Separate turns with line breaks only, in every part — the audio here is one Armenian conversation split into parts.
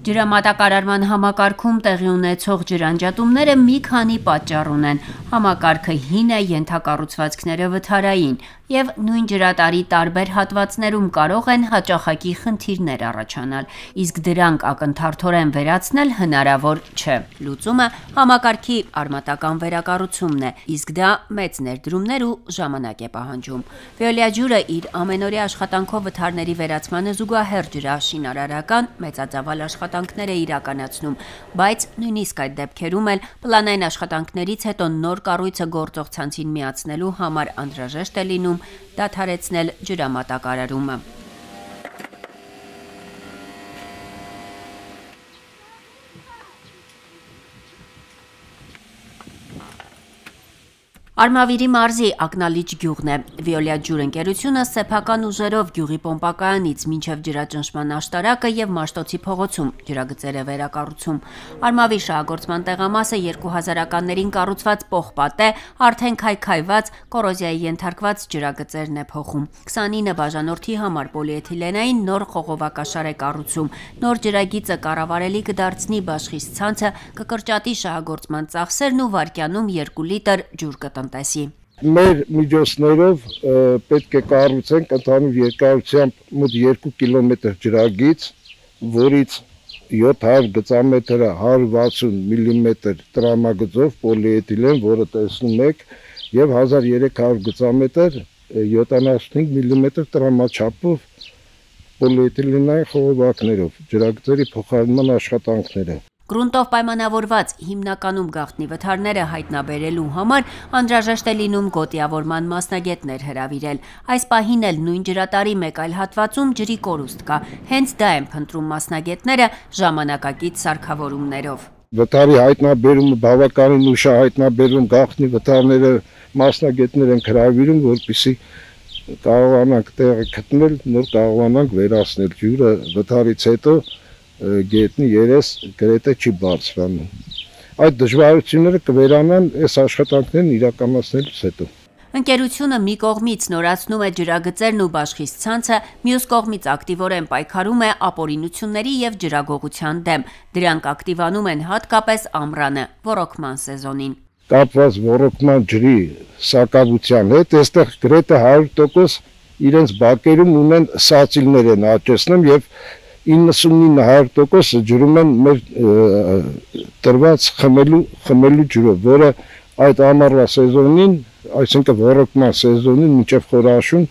Ջրամատակարարման համակարգում տեղի ունեցող ջրանջատումները մի քանի պատճառ ունեն: Համակարգը հին է, ենթակառուցվածքները վթարային, և նույն ջրատարի տարբեր հատվածներում կարող են հաճախակի խնդիրներ առաջանալ, իսկ դրանք ակնթարթորեն վերացնել հնարավոր չէ: Լուծումը համակարգի արմատական վերակառուցումն է, իսկ դա մեծ ներդրումներ ու ժամանակ է պահանջում: Veolia ջուրը իր ամենօրյա աշխատանքով վթարների վերացմանը զուգահեռ ջրաշինարարական մեծածավալ աշխատանքներ է իրականացնում, բայց նույնիսկ այդ դեպքերում էլ պլանային աշխատանքներից հետո նոր կառույցը գործող ցանցին միացնելու համար անհրաժեշտ է լինում դադարեցնել ջրամատակարարումը: Արմավիրի մարզի Ակնալիջ գյուղն է: Veolia ջուր ընկերությունը սեփական ուժերով գյուղի պոմպակայանից մինչև ջրաճնշման աշտարակը և Մաշտոցի փողոցում ջրագծեր է վերակառուցում: Արմավիր շահագործման տեղամասը 2000-ականներին կառուցված պողպատե, արդեն քայքայված, կոռոզիայի ենթարկված ջրագծերն է փոխում: 29 բաժանորդի համար պոլիէթիլենային նոր խողովակաշար է կառուցում: Նոր ջրագիծը կառավարելի կդարձնի բաշխից ցանցը, կկրճատի շահագործման ծախսերն ու վայրկյանում 2 լիտր ջուր կտնտեսի:
Մեր միջոցներով պետք է կառուցենք ընդհանուր երկարությամբ մոտ 2 կիլոմետր ջրագիծ, որից 700 գծամետրը 160 միլիմետր տրամագծով պոլիէթիլեն, որը տեսնում եք, և 1300 գծամետր 75 միլիմետր տրամաչափով պոլիէթիլենային խողովակներով ջրագծերի փոխարինման աշխատանքները:
Գրունտով պայմանավորված, հիմնականում գաղտնի վթարները հայտնաբերելու համար անհրաժեշտ է լինում գոտիավորման մասնագետներ հրավիրել: Այս պահին էլ նույն ջրատարի մեկ այլ հատվածում ջրի կորուստ կա: Հենց դա են փնտրում մասնագետները ժամանակակից սարքավորումներով:
Վթարի հայտնաբերումը բավականին ուշ է հայտնաբերվում, գաղտնի վթարները մասնագետներ ենք հրավիրում, որպեսզի կարողանանք տեղը գտնել, նոր կարողանանք վերացնել: Ջուրը վթարից հետո գետնի երես գրեթե չի բարձրանում: Այդ դժվարությունները կվերանան այս աշխատանքներն իրականացնելուց հետո:
Ընկերությունը մի կողմից նորացնում է ջրագծերն ու բաշխից ցանցը, մյուս կողմից ակտիվորեն պայքարում է ապօրինությունների և ջրագողության դեմ: Դրանք ակտիվանում են հատկապես ամռանը՝ ոռոգման սեզոնին:
Կապված ոռոգման ջրի սակավության հետ, այստեղ գրեթե 100% իրենց բակերում ունեն սածիլներ են աճեցնում և 99% ջրում են մեր տրված խմելու ջրով, որը այդ ամառվա սեզոնին, այսինքն ոռոգման սեզոնին մինչև խորաշուն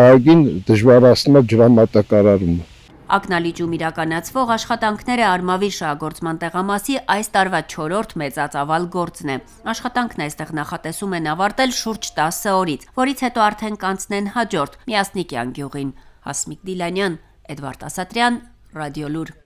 ահագին դժվարացնում է ջրամատակարարումը:
Ակնալիջում իրականացվող աշխատանքները Արմավիր շահագործման տեղամասի այս տարվա 4-րդ մեծածավալ գործն է: Աշխատանքն այստեղ նախատեսում են ավարտել շուրջ 10 օրից, որից հետո արդեն կանցնեն հաջորդ՝ Միասնիկյան գյուղին: Հասմիկ Դիլանյան, Էդվարդ Ասատրյան, Ռադիոլուր: